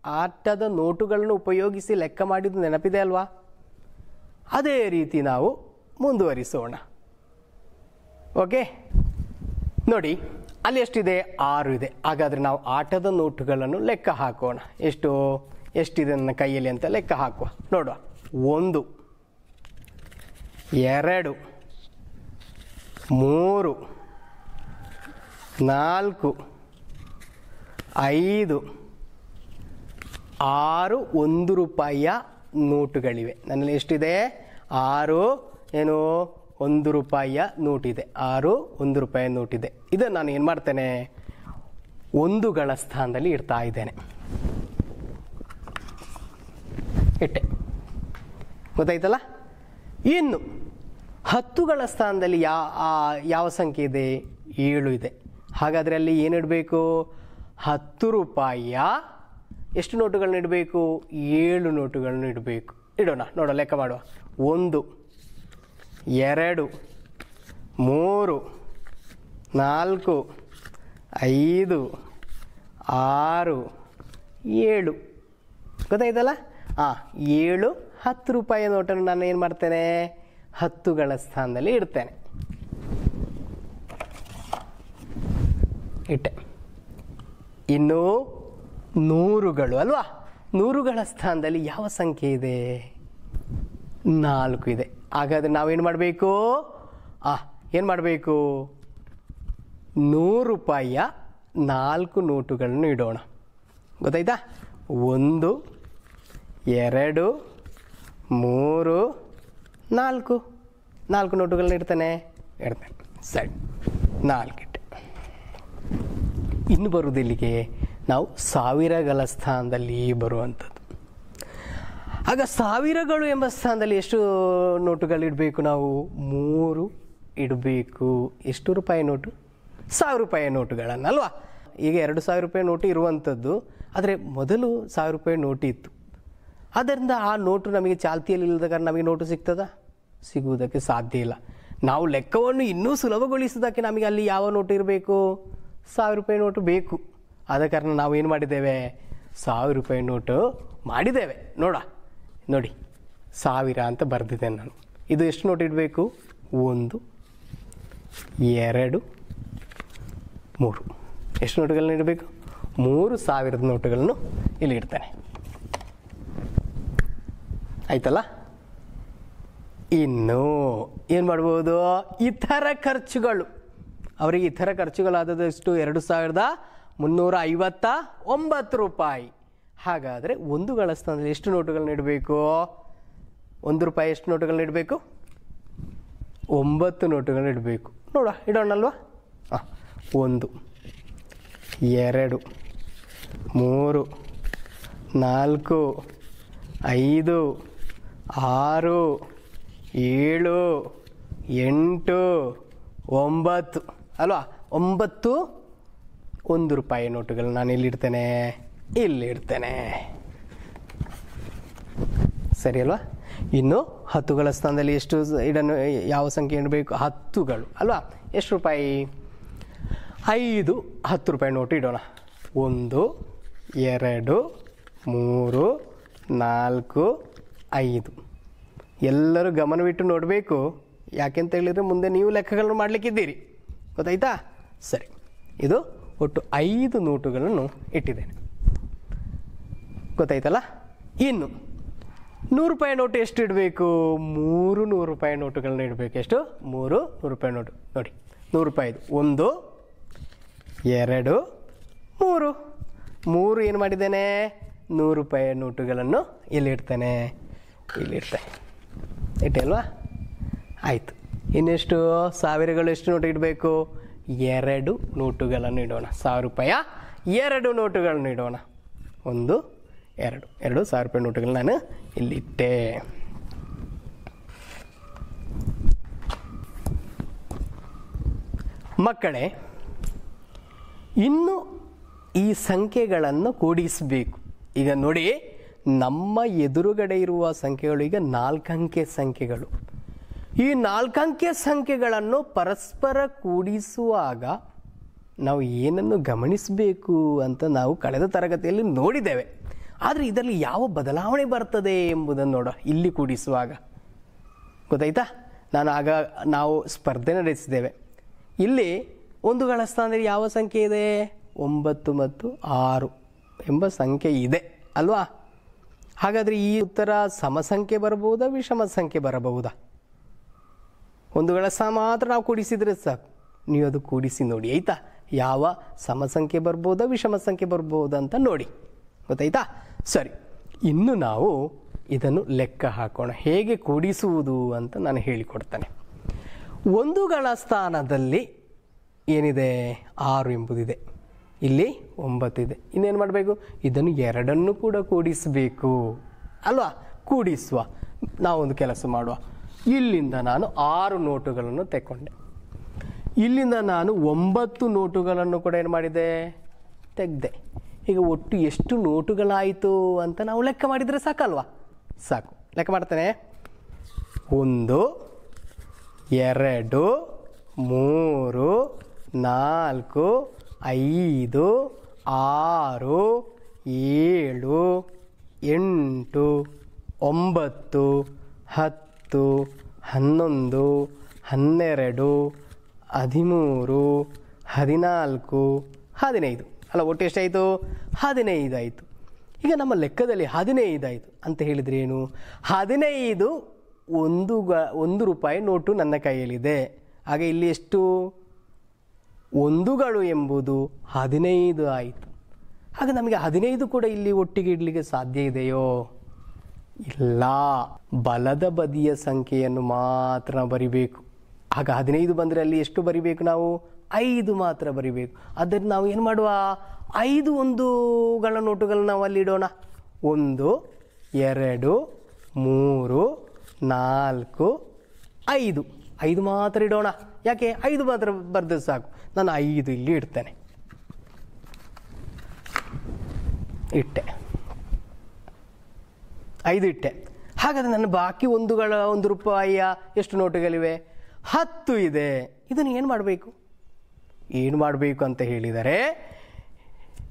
ಆಟದ ನೋಟುಗಳನ್ನು ಉಪಯೋಗಿಸಿ ಲೆಕ್ಕ ಮಾಡಿದ್ದು ನೆನಪಿದೆ ಅಲ್ವಾ? ಅದೇ ರೀತಿ ನಾವು ಮುಂದುವರಿಸೋಣ. ಓಕೆ, ನೋಡಿ ಅಲ್ಲಿ ಎಷ್ಟಿದೆ? 6 ಇದೆ. ಹಾಗಾದರೆ ನಾವು ಆಟದ ನೋಟುಗಳನ್ನು ಲೆಕ್ಕ ಹಾಕೋಣ. ಎಷ್ಟಿದೆ ನನ್ನ ಕೈಯಲ್ಲಿ ಅಂತ ಲೆಕ್ಕ ಹಾಕುವ. ನೋಡುವ. 1, 2, 3, 4, 5, 6 1 ರೂಪಾಯಿಯ ನೋಟುಗಳಿವೆ. ನನ್ನಲ್ಲಿ ಎಷ್ಟಿದೆ? 6 ಏನು 1 ರೂಪಾಯಿಯ ನೋಟಿದೆ. 6 1 ರೂಪಾಯಿಯ ನೋಟಿದೆ. ಇದನ್ನು ನಾನು ಏನು ಮಾಡ್ತೇನೆ? ಒಂದುಗಳ ಸ್ಥಾನದಲ್ಲಿ ಇಡ್ತಾ ಇದ್ದೇನೆ. ಇಟ್ಟೆ, ಗೊತ್ತಾಯ್ತಲ್ಲ? ಇನ್ನು 10ಗಳ ಸ್ಥಾನದಲ್ಲಿ ಯಾವ ಸಂಖ್ಯೆ ಇದೆ? 7 ಇದೆ. ಹಾಗಾದರೆ ಅಲ್ಲಿ ಏನಿಡಬೇಕು? 10 ರೂಪಾಯಿಯ ಎಷ್ಟು ನೋಟುಗಳನ್ನ ಇಡಬೇಕು? 7 ನೋಟುಗಳನ್ನ ಇಡಬೇಕು. ಇಡೋಣ, ನೋಡೋ, ಲೆಕ್ಕ ಮಾಡುವ. 1 2 3 4 5 6 7. ಗೊತ್ತಾಯ್ತಲ್ಲ? 7 10 ರೂಪಾಯಿಯ ನೋಟನ್ನು ನಾನು ಏನು ಮಾಡ್ತೇನೆ? 10ಗಳ ಸ್ಥಾನದಲ್ಲಿ ಇಡ್ತೇನೆ. ಇಟ್ಟೆ. ಇನ್ನು 100ಗಳು ಅಲ್ವಾ? 100ಗಳ ಸ್ಥಾನದಲ್ಲಿ ಯಾವ ಸಂಖ್ಯೆ ಇದೆ? 4 ಇದೆ. ಹಾಗಾದರೆ ನಾವೇನು ಮಾಡಬೇಕು? ಏನು ಮಾಡಬೇಕು? 100 ರೂಪಾಯಿಯ 4 ನೋಟುಗಳನ್ನು ಇಡೋಣ. ಗೊತ್ತಾಯ್ತಾ? 1 2 3 4 4 ನೋಟುಗಳನ್ನ ಇಡ್ತೇನೆ. ಸರಿ, 4 ಇಟ್ಟೆ. ಇನ್ನು ಬರುವುದು ಇಲ್ಲಿಗೆ ನಾವು ಸಾವಿರಗಳ ಸ್ಥಾನದಲ್ಲಿ ಬರುವಂಥದ್ದು. ಆಗ ಸಾವಿರಗಳು ಎಂಬ ಸ್ಥಾನದಲ್ಲಿ ಎಷ್ಟು ನೋಟುಗಳು ಇಡಬೇಕು? ನಾವು 3 ಇಡಬೇಕು. ಎಷ್ಟು ರೂಪಾಯಿ ನೋಟು? 1000 ರೂಪಾಯಿಯ ನೋಟುಗಳನ್ನು ಅಲ್ವಾ? ಈಗ 2000 ರೂಪಾಯಿ ನೋಟು ಇರುವಂಥದ್ದು. ಆದರೆ ಮೊದಲು 1000 ರೂಪಾಯಿ ನೋಟು ಇತ್ತು. ಆದ್ದರಿಂದ ಆ ನೋಟು ನಮಗೆ ಚಾಲ್ತಿಯಲ್ಲಿ ಇಲ್ಲದ ಕಾರಣ ನಮಗೆ ನೋಟು ಸಿಗ್ತದಾ? ಸಿಗುವುದಕ್ಕೆ ಸಾಧ್ಯ ಇಲ್ಲ. ನಾವು ಲೆಕ್ಕವನ್ನು ಇನ್ನೂ ಸುಲಭಗೊಳಿಸೋದಕ್ಕೆ ನಮಗೆ ಅಲ್ಲಿ ಯಾವ ನೋಟು ಇರಬೇಕು? 1000 ರೂಪಾಯಿ ನೋಟು ಬೇಕು. ಆದ ಕಾರಣ ನಾವು ಏನು ಮಾಡಿದ್ದೇವೆ? 1000 ರೂಪಾಯಿ ನೋಟು ಮಾಡಿದ್ದೇವೆ. ನೋಡಿ 1000 ಅಂತ ಬರೆದಿದ್ದೇನೆ ನಾನು. ಇದು ಎಷ್ಟು ನೋಟು ಇಡಬೇಕು? 1 2 3. ಎಷ್ಟು ನೋಟುಗಳನ್ನ ಇಡಬೇಕು? 3000 ನೋಟುಗಳನ್ನು ಇಲ್ಲಿ ಇಡ್ತೇನೆ. ಆಯ್ತಲ್ಲ? ಇನ್ನು ಏನು ಮಾಡ್ಬೋದು? ಇತರ ಖರ್ಚುಗಳು. ಅವರಿಗೆ ಇತರ ಖರ್ಚುಗಳಾದಷ್ಟು 2359 ರೂಪಾಯಿ. ಹಾಗಾದರೆ ಒಂದುಗಳ ಸ್ಥಾನದಲ್ಲಿ ಎಷ್ಟು ನೋಟುಗಳನ್ನ ಇಡಬೇಕು? 1 ರೂಪಾಯಿ ಎಷ್ಟು ನೋಟುಗಳನ್ನ ಇಡಬೇಕು? 9 ನೋಟುಗಳನ್ನ ಇಡಬೇಕು. ಇಡೋಣಲ್ವಾ? 1 2 3 4 5 6 7 8 9 ಅಲ್ವಾ? 9 1 ರೂಪಾಯಿ ನೋಟುಗಳನ್ನ ನಾನು ಎಲ್ಲಿಡ್ತೇನೆ? ಇಲ್ಲಿಡ್ತೇನೆ. ಸರಿ ಅಲ್ವಾ? ಇನ್ನು 10ಗಳ ಸ್ಥಾನದಲ್ಲಿ ಎಷ್ಟು ಇದನ್ನು ಯಾವ ಸಂಖ್ಯೆ ಇಡಬೇಕು? 10ಗಳು ಅಲ್ವಾ? ಎಷ್ಟು ರೂಪಾಯಿ? 5 10 ರೂಪಾಯಿ ನೋಟು ಇಡೋಣ. 1 2 3 4 5. ಎಲ್ಲರೂ ಗಮನವಿಟ್ಟು ನೋಡಬೇಕು. ಯಾಕೆಂತ ಹೇಳಿದರೆ ಮುಂದೆ ನೀವು ಲೆಕ್ಕಗಳನ್ನು ಮಾಡಲಿಕ್ಕಿದ್ದೀರಿ. ಗೊತ್ತಾಯ್ತಾ? ಸರಿ, ಇದು ಒಟ್ಟು 5 ನೋಟುಗಳನ್ನು ಇಟ್ಟಿದ್ದೇನೆ. ಗೊತ್ತಾಯ್ತಲ್ಲ? ಇನ್ನು 100 ರೂಪಾಯಿ ನೋಟು ಎಷ್ಟು ಇಡಬೇಕು? 3 100 ರೂಪಾಯಿ ನೋಟುಗಳನ್ನ ಇಡಬೇಕು. ಎಷ್ಟು? 3 100 ರೂಪಾಯಿ ನೋಟು. ನೋಡಿ, 100 ರೂಪಾಯಿದು 1 2 3. 3 ಏನು ಮಾಡಿದ್ದೇನೆ? 100 ರೂಪಾಯಿ ನೋಟುಗಳನ್ನು ಎಲ್ಲಿಡ್ತೇನೆ? ಇಲ್ಲಿಡ್ತೇನೆ. ಇಟ್ಟೆ ಅಲ್ವಾ? ಆಯಿತು. ಇನ್ನೆಷ್ಟು ಸಾವಿರಗಳು ಎಷ್ಟು ನೋಟು ಇಡಬೇಕು? 2 ನೋಟುಗಳನ್ನು ಇಡೋಣ. 1000 ರೂಪಾಯ 2 ನೋಟುಗಳನ್ನು ಇಡೋಣ. 1 2 1000 ರೂಪಾಯಿ ನೋಟುಗಳನ್ನ ನಾನು ಇಲ್ಲಿಟ್ಟೆ. ಮಕ್ಕಳೇ, ಇನ್ನು ಈ ಸಂಖ್ಯೆಗಳನ್ನು ಕೂಡಿಸಬೇಕು. ಈಗ ನೋಡಿ, ನಮ್ಮ ಎದುರುಗಡೆ ಇರುವ ಸಂಖ್ಯೆಗಳು ಈಗ 4 ಅಂಕೆ ಸಂಖ್ಯೆಗಳು. ಈ 4 ಅಂಕೆ ಸಂಖ್ಯೆಗಳನ್ನು ಪರಸ್ಪರ ಕೂಡಿಸುವಾಗ ನಾವು ಏನನ್ನು ಗಮನಿಸಬೇಕು ಅಂತ ನಾವು ಕಳೆದ ತರಗತಿಯಲ್ಲಿ ನೋಡಿದ್ದೇವೆ. ಆದರೆ ಇದರಲ್ಲಿ ಯಾವ ಬದಲಾವಣೆ ಬರ್ತದೆ ಎಂಬುದನ್ನು ಇಲ್ಲಿ ಕೂಡಿಸುವಾಗ ಗೊತ್ತಾಯ್ತಾ? ನಾವು ಸ್ಪರ್ಧೆ ನಡೆಸಿದ್ದೇವೆ. ಇಲ್ಲಿ ಒಂದುಗಳ ಸ್ಥಾನದಲ್ಲಿ ಯಾವ ಸಂಖ್ಯೆ ಇದೆ? 9 ಮತ್ತು 6 ಎಂಬ ಸಂಖ್ಯೆ ಇದೆ ಅಲ್ವಾ? ಹಾಗಾದರೆ ಈ ಉತ್ತರ ಸಮಸಂಖ್ಯೆ ಬರಬಹುದಾ, ವಿಷಮ ಸಂಖ್ಯೆ ಬರಬಹುದಾ? ಒಂದುಗಳ ಸ್ಥಾನ ಮಾತ್ರ ನಾವು ಕೂಡಿಸಿದರೆ ಸಾಕು. ನೀವು ಅದು ಕೂಡಿಸಿ ನೋಡಿ ಆಯಿತಾ? ಯಾವ ಸಮಸಂಖ್ಯೆ ಬರ್ಬೋದಾ, ವಿಷಮ ಸಂಖ್ಯೆ ಬರ್ಬೋದಾ ಅಂತ ನೋಡಿ. ಗೊತ್ತಾಯ್ತಾ? ಸರಿ, ಇನ್ನು ನಾವು ಇದನ್ನು ಲೆಕ್ಕ ಹಾಕೋಣ. ಹೇಗೆ ಕೂಡಿಸುವುದು ಅಂತ ನಾನು ಹೇಳಿಕೊಡ್ತೇನೆ. ಒಂದುಗಳ ಸ್ಥಾನದಲ್ಲಿ ಏನಿದೆ 6 ಎಂಬುದಿದೆ, ಇಲ್ಲಿ 9 ಇದೆ. ಇನ್ನೇನು ಮಾಡಬೇಕು? ಇದನ್ನು ಎರಡನ್ನು ಕೂಡ ಕೂಡಿಸಬೇಕು ಅಲ್ವಾ? ಕೂಡಿಸುವ. ನಾವೊಂದು ಕೆಲಸ ಮಾಡುವ. ಇಲ್ಲಿಂದ ನಾನು 6 ನೋಟುಗಳನ್ನು ತೆಕ್ಕೊಂಡೆ, ಇಲ್ಲಿಂದ ನಾನು 9 ನೋಟುಗಳನ್ನು ಕೂಡ ಏನು ಮಾಡಿದೆ? ತೆಗೆದೆ. ಈಗ ಒಟ್ಟು ಎಷ್ಟು ನೋಟುಗಳಾಯಿತು ಅಂತ ನಾವು ಲೆಕ್ಕ ಮಾಡಿದರೆ ಸಾಕಲ್ವಾ? ಸಾಕು. ಲೆಕ್ಕ ಮಾಡ್ತೇನೆ. 1 2 3 4 5 6 7 8 9 10 11 12 13 14 15 ಅಲ್ಲ, ಒಟ್ಟು ಎಷ್ಟಾಯಿತು? 15 ಆಯಿತು. ಈಗ ನಮ್ಮ ಲೆಕ್ಕದಲ್ಲಿ 15 ಆಯಿತು ಅಂತ ಹೇಳಿದರೆ ಏನು? 15 1 ರೂಪಾಯಿ ನೋಟು ನನ್ನ ಕೈಯಲ್ಲಿದೆ. ಹಾಗೆ ಇಲ್ಲಿ ಎಷ್ಟು ಒಂದುಗಳು ಎಂಬುದು 15 ಆಯಿತು. ಹಾಗೆ ನಮಗೆ 15 ಕೂಡ ಇಲ್ಲಿ ಒಟ್ಟಿಗೆ ಇಡಲಿಕ್ಕೆ ಸಾಧ್ಯ ಇದೆಯೋ? ಇಲ್ಲ. ಬಲದ ಬದಿಯ ಸಂಖ್ಯೆಯನ್ನು ಮಾತ್ರ ಬರಿಬೇಕು. ಆಗ 15 ಬಂದರೆ ಅಲ್ಲಿ ಎಷ್ಟು ಬರಿಬೇಕು ನಾವು? 5 ಮಾತ್ರ ಬರಿಬೇಕು. ಅದನ್ನು ನಾವು ಏನು ಮಾಡುವ? 5 ಒಂದುಗಳ ನೋಟುಗಳನ್ನ ನಾವು ಅಲ್ಲಿ ಇಡೋಣ. 1 2 3 4 5 5 ಮಾತ್ರ ಇಡೋಣ. ಯಾಕೆ? 5 ಮಾತ್ರ ಬರೆದು ಸಾಕು. ನಾನು 5 ಇಲ್ಲಿ ಇಡ್ತೇನೆ. ಇಟ್ಟೆ, 5 ಇಟ್ಟೆ. ಹಾಗಾದರೆ ನನ್ನ ಬಾಕಿ 1 ರೂಪಾಯಿಯ ಎಷ್ಟು ನೋಟುಗಳಿವೆ? 10 ಇದೆ. ಇದನ್ನು ಏನು ಮಾಡಬೇಕು? ಏನು ಮಾಡಬೇಕು ಅಂತ ಹೇಳಿದರೆ,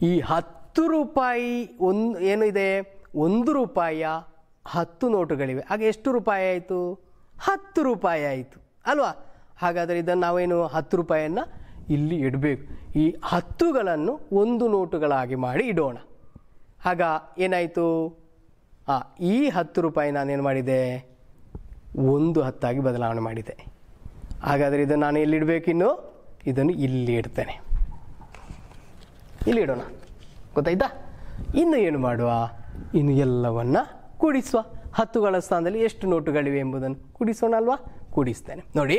ಈ 10 ರೂಪಾಯಿ ಏನು ಇದೆ? 1 ರೂಪಾಯಿಯ 10 ನೋಟುಗಳಿವೆ. ಹಾಗೆ ಎಷ್ಟು ರೂಪಾಯಿ ಆಯಿತು? 10 ರೂಪಾಯಿ ಆಯಿತು ಅಲ್ವಾ? ಹಾಗಾದರೆ ಇದನ್ನು ನಾವೇನು 10 ರೂಪಾಯಿಯನ್ನು ಇಲ್ಲಿ ಇಡಬೇಕು. ಈ 10ಗಳನ್ನು 1 ನೋಟುಗಳಾಗಿ ಮಾಡಿ ಇಡೋಣ. ಆಗ ಏನಾಯಿತು? ಈ 10 ರೂಪಾಯಿ ನಾನೇನು ಮಾಡಿದೆ? 1 10 ಆಗಿ ಬದಲಾವಣೆ ಮಾಡಿದೆ. ಹಾಗಾದರೆ ಇದನ್ನು ನಾನು ಎಲ್ಲಿಡಬೇಕಿನ್ನು? ಇದನ್ನು ಇಲ್ಲಿ ಇಡ್ತೇನೆ. ಇಲ್ಲಿ ಇಡೋಣ. ಗೊತ್ತಾಯ್ತಾ? ಇನ್ನು ಏನು ಮಾಡುವ? ಇನ್ನು ಎಲ್ಲವನ್ನ ಕೂಡಿಸುವ. 10ಗಳ ಸ್ಥಾನದಲ್ಲಿ ಎಷ್ಟು ನೋಟುಗಳಿವೆ ಎಂಬುದನ್ನು ಕೂಡಿಸೋಣ ಅಲ್ವಾ? ಕೂಡಿಸ್ತೇನೆ. ನೋಡಿ,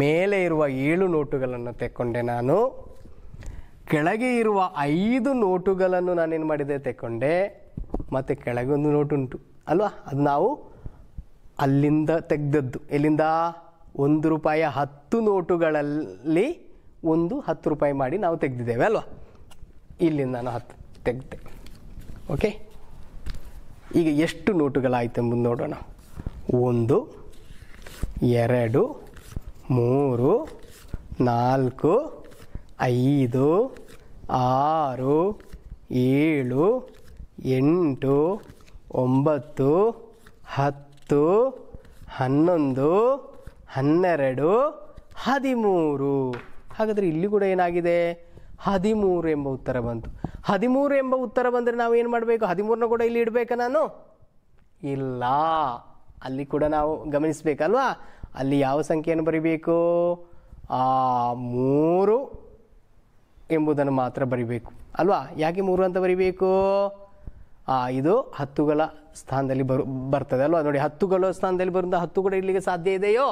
ಮೇಲೆ ಇರುವ 7 ನೋಟುಗಳನ್ನು ತೆಕ್ಕೊಂಡೆ ನಾನು. ಕೆಳಗೆ ಇರುವ 5 ನೋಟುಗಳನ್ನು ನಾನೇನು ಮಾಡಿದೆ? ತೆಕ್ಕೊಂಡೆ. ಮತ್ತು ಕೆಳಗೆ ಒಂದು ನೋಟು ಉಂಟು ಅಲ್ವಾ? ಅದು ನಾವು ಅಲ್ಲಿಂದ ತೆಗೆದದ್ದು. ಎಲ್ಲಿಂದ? 1 ರೂಪಾಯಿಯ 10 ನೋಟುಗಳಲ್ಲಿ 10 ರೂಪಾಯಿ ಮಾಡಿ ನಾವು ತೆಗೆದಿದ್ದೇವೆ ಅಲ್ವಾ? ಇಲ್ಲಿಂದ ನಾನು 10 ತೆಗೆದೆ. ಓಕೆ, ಈಗ ಎಷ್ಟು ನೋಟುಗಳಾಯಿತು ಎಂಬುದು ನೋಡೋಣ. 1 2 3 4 5 6 7 8 9 10 11 12 13. ಹಾಗಾದರೆ ಇಲ್ಲಿ ಕೂಡ ಏನಾಗಿದೆ? 13 ಎಂಬ ಉತ್ತರ ಬಂತು. 13 ಎಂಬ ಉತ್ತರ ಬಂದರೆ ನಾವು ಏನು ಮಾಡಬೇಕು? 13ನ ಕೂಡ ಇಲ್ಲಿ ಇಡಬೇಕಾ ನಾನು? ಇಲ್ಲ. ಅಲ್ಲಿ ಕೂಡ ನಾವು ಗಮನಿಸಬೇಕಲ್ವಾ? ಅಲ್ಲಿ ಯಾವ ಸಂಖ್ಯೆಯನ್ನು ಬರಿಬೇಕು? 3 ಎಂಬುದನ್ನು ಮಾತ್ರ ಬರಿಬೇಕು ಅಲ್ವಾ? ಯಾಕೆ 3 ಅಂತ ಬರಿಬೇಕು? ಇದು 10ಗಳ ಸ್ಥಾನದಲ್ಲಿ ಬರ್ತದೆ ಅಲ್ವಾ? ನೋಡಿ, 10ಗಳ ಸ್ಥಾನದಲ್ಲಿ ಬರುವಂಥ 10 ಕೂಡ ಇರಲಿಕ್ಕೆ ಸಾಧ್ಯ ಇದೆಯೋ?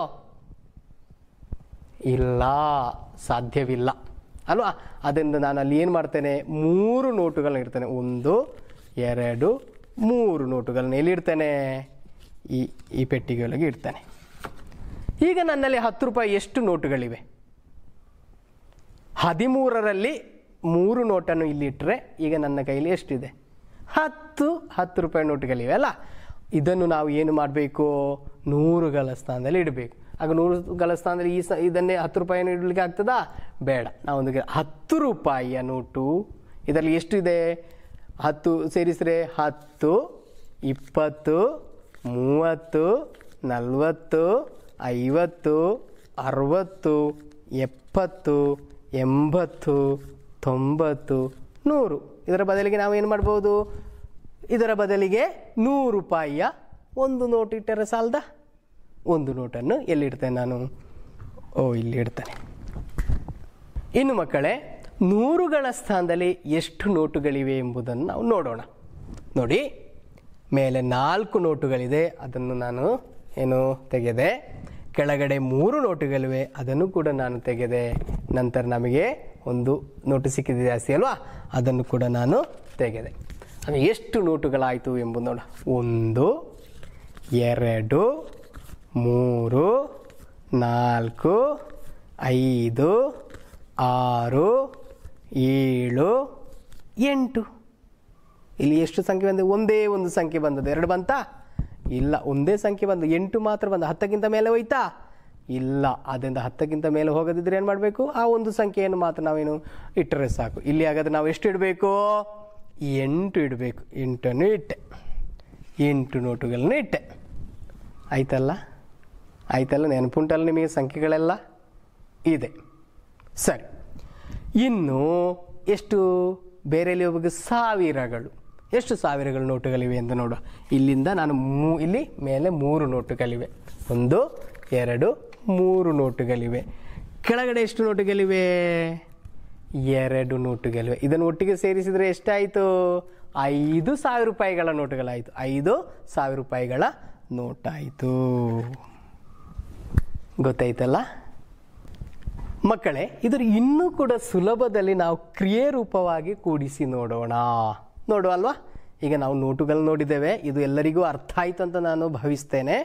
ಇಲ್ಲ, ಸಾಧ್ಯವಿಲ್ಲ ಅಲ್ವಾ? ಅದರಿಂದ ನಾನು ಅಲ್ಲಿ ಏನು ಮಾಡ್ತೇನೆ? 3 ನೋಟುಗಳನ್ನ ಇಡ್ತೇನೆ. 1 2 3 ನೋಟುಗಳನ್ನ ಎಲ್ಲಿಡ್ತೇನೆ? ಈ ಪೆಟ್ಟಿಗೆಯೊಳಗೆ ಇಡ್ತೇನೆ. ಈಗ ನನ್ನಲ್ಲಿ 10 ರೂಪಾಯಿ ಎಷ್ಟು ನೋಟುಗಳಿವೆ? 13ರಲ್ಲಿ 3 ನೋಟನ್ನು ಇಲ್ಲಿ ಇಟ್ಟರೆ ಈಗ ನನ್ನ ಕೈಲಿ ಎಷ್ಟಿದೆ? 10 ರೂಪಾಯಿ ನೋಟುಗಳಿವೆ ಅಲ್ಲ? ಇದನ್ನು ನಾವು ಏನು ಮಾಡಬೇಕು? 100ಗಳ ಸ್ಥಾನದಲ್ಲಿ ಇಡಬೇಕು. ಆಗ 100ಗಳ ಸ್ಥಾನದಲ್ಲಿ ಇದನ್ನೇ 10 ರೂಪಾಯಿಯನ್ನು ಇಡಲಿಕ್ಕೆ ಆಗ್ತದಾ? ಬೇಡ. ನಾವೊಂದು 10 ರೂಪಾಯಿಯ ನೋಟು ಇದರಲ್ಲಿ ಎಷ್ಟು ಇದೆ? 10 ಸೇರಿಸಿದ್ರೆ 10 20 30 40 50 60 70 80 90 100. ಇದರ ಬದಲಿಗೆ ನಾವು ಏನು ಮಾಡ್ಬೋದು? ಇದರ ಬದಲಿಗೆ 100 ರೂಪಾಯಿಯ ಒಂದು ನೋಟು ಇಟ್ಟರೆ ಸಾಲದ? ಒಂದು ನೋಟನ್ನು ಎಲ್ಲಿಡ್ತೇನೆ ನಾನು? ಇಲ್ಲಿ ಇಡ್ತೇನೆ. ಇನ್ನು ಮಕ್ಕಳೇ, 100ಗಳ ಸ್ಥಾನದಲ್ಲಿ ಎಷ್ಟು ನೋಟುಗಳಿವೆ ಎಂಬುದನ್ನು ನಾವು ನೋಡೋಣ. ನೋಡಿ, ಮೇಲೆ 4 ನೋಟುಗಳಿದೆ, ಅದನ್ನು ನಾನು ಏನು ತೆಗೆದೆ. ಕೆಳಗಡೆ 3 ನೋಟುಗಳಿವೆ, ಅದನ್ನು ಕೂಡ ನಾನು ತೆಗೆದೆ. ನಂತರ ನಮಗೆ ಒಂದು ನೋಟು ಸಿಕ್ಕಿದೆ ಜಾಸ್ತಿ ಅಲ್ವಾ, ಅದನ್ನು ಕೂಡ ನಾನು ತೆಗೆದೆ. ಆಗ ಎಷ್ಟು ನೋಟುಗಳಾಯಿತು ಎಂಬುದು ನೋಡ. 1 2 3 4 5 6 7 8. ಇಲ್ಲಿ ಎಷ್ಟು ಸಂಖ್ಯೆ ಬಂದಿದೆ? ಒಂದೇ ಒಂದು ಸಂಖ್ಯೆ ಬಂದದ್ದು. 2 ಬಂತಾ? ಇಲ್ಲ, ಒಂದೇ ಸಂಖ್ಯೆ ಬಂದು 8 ಮಾತ್ರ ಬಂದು. 10ಕ್ಕಿಂತ ಮೇಲೆ ಹೋಯ್ತಾ? ಇಲ್ಲ. ಅದರಿಂದ 10ಕ್ಕಿಂತ ಮೇಲೆ ಹೋಗದಿದ್ರೆ ಏನು ಮಾಡಬೇಕು? ಆ ಒಂದು ಸಂಖ್ಯೆಯನ್ನು ಮಾತ್ರ ನಾವೇನು ಇಟ್ಟರೆ ಸಾಕು. ಇಲ್ಲಿ ಹಾಗಾದ್ರೆ ನಾವು ಎಷ್ಟು ಇಡಬೇಕು? 8 ಇಡಬೇಕು. 8 ಇಟ್ಟೆ, 8 ನೋಟುಗಳನ್ನು ಇಟ್ಟೆ. ಆಯ್ತಲ್ಲ? ನೆನಪುಂಟಲ್ಲ ನಿಮಗೆ ಸಂಖ್ಯೆಗಳೆಲ್ಲ ಇದೆ. ಸರಿ, ಇನ್ನು ಎಷ್ಟು ಬೇರೆಯಲ್ಲಿ ಹೋಗಿ ಸಾವಿರಗಳು. ಎಷ್ಟು ಸಾವಿರಗಳು ನೋಟುಗಳಿವೆ ಎಂದು ನೋಡುವ. ಇಲ್ಲಿಂದ ನಾನು ಇಲ್ಲಿ ಮೇಲೆ 3 ನೋಟುಗಳಿವೆ. 1 2 3 ನೋಟುಗಳಿವೆ. ಕೆಳಗಡೆ ಎಷ್ಟು ನೋಟುಗಳಿವೆ? 2 ನೋಟುಗಳಿವೆ. ಇದನ್ನು ಒಟ್ಟಿಗೆ ಸೇರಿಸಿದರೆ ಎಷ್ಟಾಯಿತು? 5,000 ರೂಪಾಯಿಗಳ ನೋಟುಗಳಾಯಿತು. 5,000 ರೂಪಾಯಿಗಳ ನೋಟಾಯಿತು. ಗೊತ್ತಾಯ್ತಲ್ಲ ಮಕ್ಕಳೇ? ಇದರ ಇನ್ನೂ ಕೂಡ ಸುಲಭದಲ್ಲಿ ನಾವು ಕ್ರಿಯೆ ರೂಪವಾಗಿ ಕೂಡಿಸಿ ನೋಡೋಣ ಅಲ್ವಾ? ಈಗ ನಾವು ನೋಟುಗಳು ನೋಡಿದ್ದೇವೆ, ಇದು ಎಲ್ಲರಿಗೂ ಅರ್ಥ ಆಯಿತು ಅಂತ ನಾನು ಭಾವಿಸ್ತೇನೆ.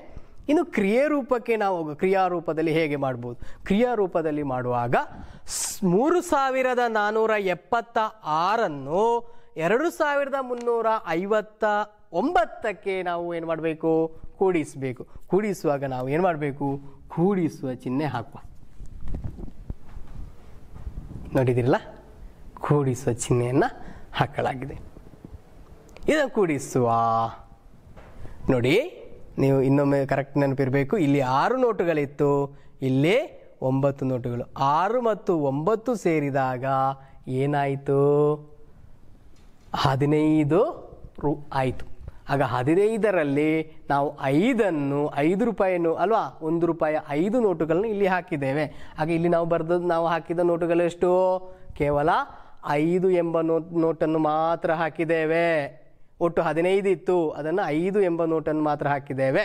ಇನ್ನು ಕ್ರಿಯೆ ರೂಪಕ್ಕೆ ನಾವು ಕ್ರಿಯಾರೂಪದಲ್ಲಿ ಹೇಗೆ ಮಾಡ್ಬೋದು? ಕ್ರಿಯಾರೂಪದಲ್ಲಿ ಮಾಡುವಾಗ 3,476 2,359ಕ್ಕೆ ನಾವು ಏನು ಮಾಡಬೇಕು? ಕೂಡಿಸಬೇಕು. ಕೂಡಿಸುವಾಗ ನಾವು ಏನು ಮಾಡಬೇಕು? ಕೂಡಿಸುವ ಚಿಹ್ನೆ ಹಾಕುವ. ನೋಡಿದಿರಲ್ಲ, ಕೂಡಿಸುವ ಚಿಹ್ನೆಯನ್ನು ಹಾಕಲಾಗಿದೆ. ಇದನ್ನು ಕೂಡಿಸುವ. ನೋಡಿ, ನೀವು ಇನ್ನೊಮ್ಮೆ ಕರೆಕ್ಟ್ ನೆನಪಿರಬೇಕು. ಇಲ್ಲಿ 6 ನೋಟುಗಳಿತ್ತು, ಇಲ್ಲಿ 9 ನೋಟುಗಳು. 6 ಮತ್ತು 9 ಸೇರಿದಾಗ ಏನಾಯಿತು? 15 ಆಯಿತು. ಆಗ 15ರಲ್ಲಿ ನಾವು 5 ರೂಪಾಯಿಯನ್ನು ಅಲ್ವಾ, 1 ರೂಪಾಯಿ 5 ನೋಟುಗಳನ್ನು ಇಲ್ಲಿ ಹಾಕಿದ್ದೇವೆ. ಆಗ ಇಲ್ಲಿ ನಾವು ಹಾಕಿದ ನೋಟುಗಳು ಎಷ್ಟು? ಕೇವಲ 5 ಎಂಬ ನೋಟನ್ನು ಮಾತ್ರ ಹಾಕಿದ್ದೇವೆ. ಒಟ್ಟು 15 ಇತ್ತು, ಅದನ್ನು 5 ಎಂಬ ನೋಟನ್ನು ಮಾತ್ರ ಹಾಕಿದ್ದೇವೆ.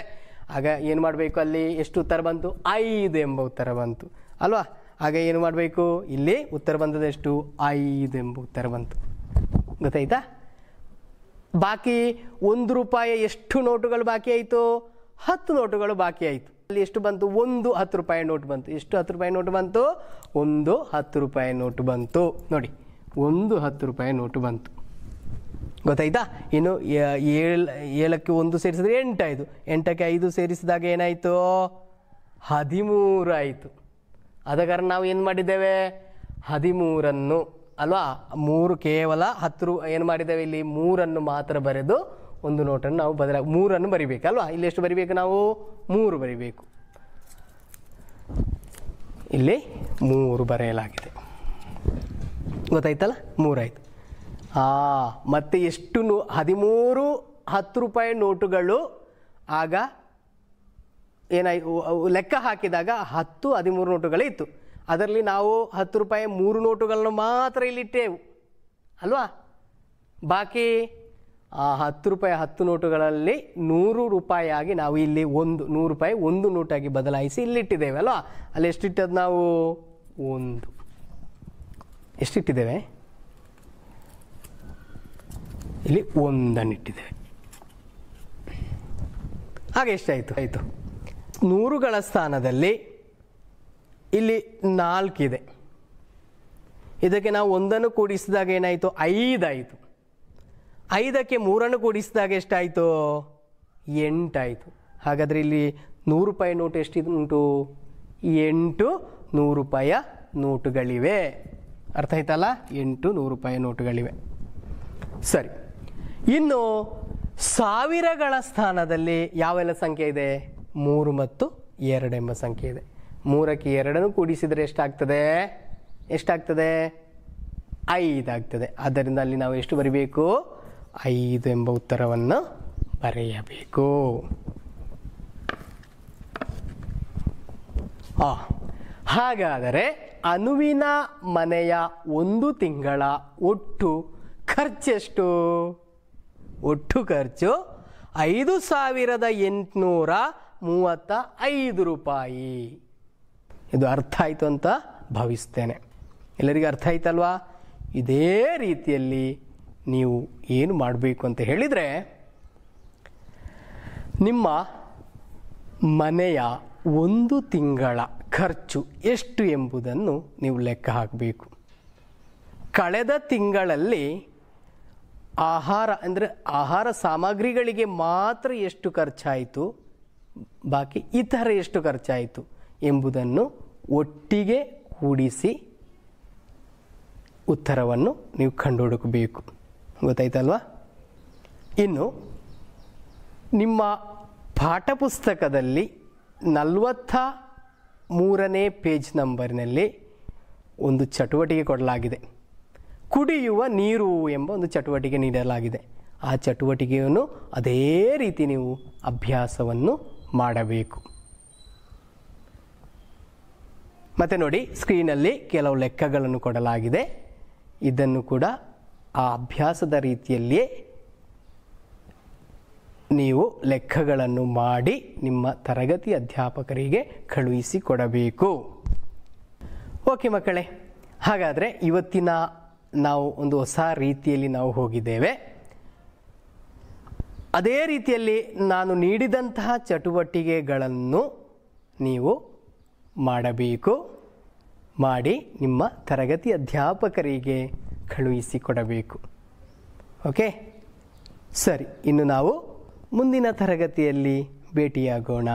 ಆಗ ಏನು ಮಾಡಬೇಕು? ಅಲ್ಲಿ ಎಷ್ಟು ಉತ್ತರ ಬಂತು? 5 ಎಂಬ ಉತ್ತರ ಬಂತು ಅಲ್ವಾ? ಆಗ ಏನು ಮಾಡಬೇಕು? ಇಲ್ಲಿ ಉತ್ತರ ಬಂದದೆಷ್ಟು? 5 ಎಂಬ ಉತ್ತರ ಬಂತು. ಗೊತ್ತಾಯ್ತಾ? ಬಾಕಿ 1 ರೂಪಾಯಿ ಎಷ್ಟು ನೋಟುಗಳು ಬಾಕಿ ಆಯಿತು? 10 ನೋಟುಗಳು ಬಾಕಿ ಆಯಿತು. ಅಲ್ಲಿ ಎಷ್ಟು ಬಂತು? 1 10 ರೂಪಾಯಿ ನೋಟು ಬಂತು. ಎಷ್ಟು 10 ರೂಪಾಯಿ ನೋಟು ಬಂತು? 1 10 ರೂಪಾಯಿ ನೋಟು ಬಂತು. ನೋಡಿ, 1 10 ರೂಪಾಯಿ ನೋಟು ಬಂತು. ಗೊತ್ತಾಯ್ತಾ? ಇನ್ನು 7ಕ್ಕೆ 1 ಸೇರಿಸಿದ್ರೆ 8 ಆಯಿತು. 8ಕ್ಕೆ 5 ಸೇರಿಸಿದಾಗ ಏನಾಯಿತು? 13 ಆಯಿತು. ಆದ ಕಾರಣ ನಾವು ಏನು ಮಾಡಿದ್ದೇವೆ? 13 ಅಲ್ವಾ? 3 ಕೇವಲ 10 ಏನು ಮಾಡಿದ್ದೇವೆ? ಇಲ್ಲಿ 3 ಮಾತ್ರ ಬರೆದು ಒಂದು ನೋಟನ್ನು ನಾವು 3 ಬರಿಬೇಕಲ್ವಾ? ಇಲ್ಲಿ ಎಷ್ಟು ಬರಿಬೇಕು? ನಾವು 3 ಬರಿಬೇಕು. ಇಲ್ಲಿ 3 ಬರೆಯಲಾಗಿದೆ. ಗೊತ್ತಾಯ್ತಲ್ಲ? 3 ಆಯಿತು. ಮತ್ತೆ ಎಷ್ಟು 13 10 ರೂಪಾಯಿ ನೋಟುಗಳು ಆಗ ಏನಾಯಿತು? ಲೆಕ್ಕ ಹಾಕಿದಾಗ 10 13 ನೋಟುಗಳೇ ಇತ್ತು. ಅದರಲ್ಲಿ ನಾವು 10 ರೂಪಾಯಿ 3 ನೋಟುಗಳನ್ನು ಮಾತ್ರ ಇಲ್ಲಿಟ್ಟೆವು ಅಲ್ವಾ? ಬಾಕಿ 10 ರೂಪಾಯಿ 10 ನೋಟುಗಳಲ್ಲಿ 100 ರೂಪಾಯಿಯಾಗಿ ನಾವು ಇಲ್ಲಿ 100 ರೂಪಾಯಿ 1 ನೋಟಾಗಿ ಬದಲಾಯಿಸಿ ಇಲ್ಲಿಟ್ಟಿದ್ದೇವೆ ಅಲ್ವಾ? ಅಲ್ಲಿ ಎಷ್ಟಿಟ್ಟದ್ದು ನಾವು? 1. ಎಷ್ಟಿಟ್ಟಿದ್ದೇವೆ? ಇಲ್ಲಿ 1 ಇಟ್ಟಿದ್ದೇವೆ. ಹಾಗೆ ಎಷ್ಟಾಯಿತು? 100ಗಳ ಸ್ಥಾನದಲ್ಲಿ ಇಲ್ಲಿ 4 ಇದೆ. ಇದಕ್ಕೆ ನಾವು 1 ಕೂಡಿಸಿದಾಗ ಏನಾಯಿತು? 5 ಆಯಿತು. 5ಕ್ಕೆ 3 ಕೂಡಿಸಿದಾಗ ಎಷ್ಟಾಯಿತು? 8 ಆಯಿತು. ಹಾಗಾದರೆ ಇಲ್ಲಿ 100 ರೂಪಾಯಿ ನೋಟು ಎಷ್ಟಿದುಂಟು? 8 100 ರೂಪಾಯಿಯ ನೋಟುಗಳಿವೆ. ಅರ್ಥ ಆಯ್ತಲ್ಲ? 8 100 ರೂಪಾಯಿ ನೋಟುಗಳಿವೆ. ಸರಿ, ಇನ್ನು ಸಾವಿರಗಳ ಸ್ಥಾನದಲ್ಲಿ ಯಾವೆಲ್ಲ ಸಂಖ್ಯೆ ಇದೆ? 3 ಮತ್ತು 2 ಎಂಬ ಸಂಖ್ಯೆ ಇದೆ. 3ಕ್ಕೆ 2 ಕೂಡಿಸಿದರೆ ಎಷ್ಟಾಗ್ತದೆ? 5 ಆಗ್ತದೆ. ಆದ್ದರಿಂದ ಅಲ್ಲಿ ನಾವು ಎಷ್ಟು ಬರಿಬೇಕು? 5 ಎಂಬ ಉತ್ತರವನ್ನು ಬರೆಯಬೇಕು. ಹಾಗಾದರೆ ಅನುವಿನ ಮನೆಯ 1 ತಿಂಗಳ ಒಟ್ಟು ಖರ್ಚೆಷ್ಟು? ಒಟ್ಟು ಖರ್ಚು 5,835 ರೂಪಾಯಿ. ಇದು ಅರ್ಥ ಆಯಿತು ಅಂತ ಭಾವಿಸ್ತೇನೆ. ಎಲ್ಲರಿಗೂ ಅರ್ಥ ಆಯ್ತಲ್ವಾ? ಇದೇ ರೀತಿಯಲ್ಲಿ ನೀವು ಏನು ಮಾಡಬೇಕು ಅಂತ ಹೇಳಿದರೆ, ನಿಮ್ಮ ಮನೆಯ 1 ತಿಂಗಳ ಖರ್ಚು ಎಷ್ಟು ಎಂಬುದನ್ನು ನೀವು ಲೆಕ್ಕ ಹಾಕಬೇಕು. ಕಳೆದ ತಿಂಗಳಲ್ಲಿ ಆಹಾರ ಸಾಮಗ್ರಿಗಳಿಗೆ ಮಾತ್ರ ಎಷ್ಟು ಖರ್ಚಾಯಿತು, ಬಾಕಿ ಇತರ ಎಷ್ಟು ಖರ್ಚಾಯಿತು ಎಂಬುದನ್ನು ಒಟ್ಟಿಗೆ ಕೂಡಿಸಿ ಉತ್ತರವನ್ನು ನೀವು ಕಂಡುಹುಡುಕಬೇಕು. ಗೊತ್ತಾಯ್ತಲ್ವಾ? ಇನ್ನು ನಿಮ್ಮ ಪಾಠಪುಸ್ತಕದಲ್ಲಿ 43ನೇ ಪೇಜ್ ನಂಬರ್ನಲ್ಲಿ ಒಂದು ಚಟುವಟಿಕೆ ಕೊಡಲಾಗಿದೆ. ಕುಡಿಯುವ ನೀರು ಎಂಬ ಒಂದು ಚಟುವಟಿಕೆ ನೀಡಲಾಗಿದೆ. ಆ ಚಟುವಟಿಕೆಯನ್ನು ಅದೇ ರೀತಿ ನೀವು ಅಭ್ಯಾಸವನ್ನು ಮಾಡಬೇಕು. ಮತ್ತು ನೋಡಿ, ಸ್ಕ್ರೀನಲ್ಲಿ ಕೆಲವು ಲೆಕ್ಕಗಳನ್ನು ಕೊಡಲಾಗಿದೆ. ಇದನ್ನು ಕೂಡ ಆ ಅಭ್ಯಾಸದ ರೀತಿಯಲ್ಲಿಯೇ ನೀವು ಲೆಕ್ಕಗಳನ್ನು ಮಾಡಿ ನಿಮ್ಮ ತರಗತಿ ಅಧ್ಯಾಪಕರಿಗೆ ಕಳುಹಿಸಿ ಕೊಡಬೇಕು. ಓಕೆ ಮಕ್ಕಳೇ, ಹಾಗಾದರೆ ಇವತ್ತಿನ ನಾವು ಒಂದು ಹೊಸ ರೀತಿಯಲ್ಲಿ ನಾವು ಹೋಗಿದ್ದೇವೆ. ಅದೇ ರೀತಿಯಲ್ಲಿ ನಾನು ನೀಡಿದಂತಹ ಚಟುವಟಿಕೆಗಳನ್ನು ನೀವು ಮಾಡಬೇಕು. ಮಾಡಿ ನಿಮ್ಮ ತರಗತಿ ಅಧ್ಯಾಪಕರಿಗೆ ಕಳುಹಿಸಿಕೊಡಬೇಕು. ಓಕೆ, ಸರಿ. ಇನ್ನು ನಾವು ಮುಂದಿನ ತರಗತಿಯಲ್ಲಿ ಭೇಟಿಯಾಗೋಣ.